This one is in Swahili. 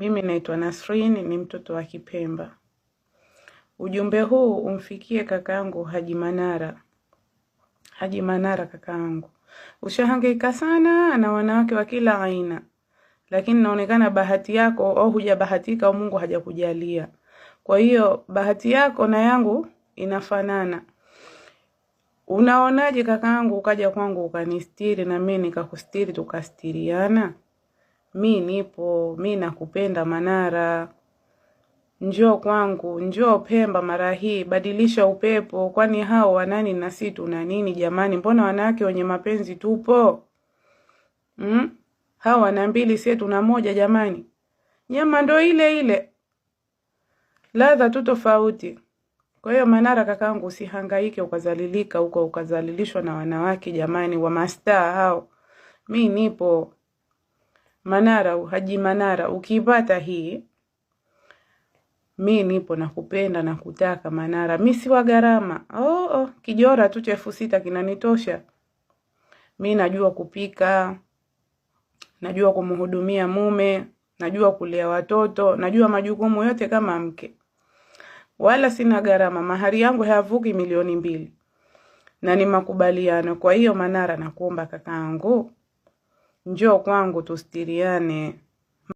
Mimi naitwa Nasrin, ni mtoto wa Kipemba. Ujumbe huu umfikie kakaangu Haji Manara. Haji Manara kakaangu, ushahangaika sana na wanawake wa kila aina, lakini naonekana bahati yako au hujabahatika au Mungu hajakujalia. Kwa hiyo bahati yako na yangu inafanana. Unaonaje kakaangu ukaja kwangu ukanistiri na mimi nikakustiri, tukastiriana? Mimi nipo, mimi nakupenda Manara. Njoo kwangu, njoo Pemba mara hii, badilisha upepo, kwani hao wanani na sisi tuna nini jamani? Mbona wanawake wenye mapenzi tupo? Hao wana mbili, sisi tuna moja jamani. Nyama ndo ile ile, ladha tu tofauti. Kwa hiyo Manara kakaangu, usihangaike ukazalilika huko, ukazalilishwa na wanawake jamani, wa mastaa hao. Mimi nipo Manara, Haji Manara, ukipata hii mimi nipo, nakupenda na kutaka Manara. Mimi si wa gharama. Kijora tu cha 6,000 kinanitosha. Mimi najua kupika, najua kumhudumia mume, najua kulea watoto, najua majukumu yote kama mke. Wala sina gharama. Mahari yangu hayavuki 2,000,000. Na ni makubaliano. Kwa hiyo Manara, nakuomba kakaangu, njoo kwangu tustiriane.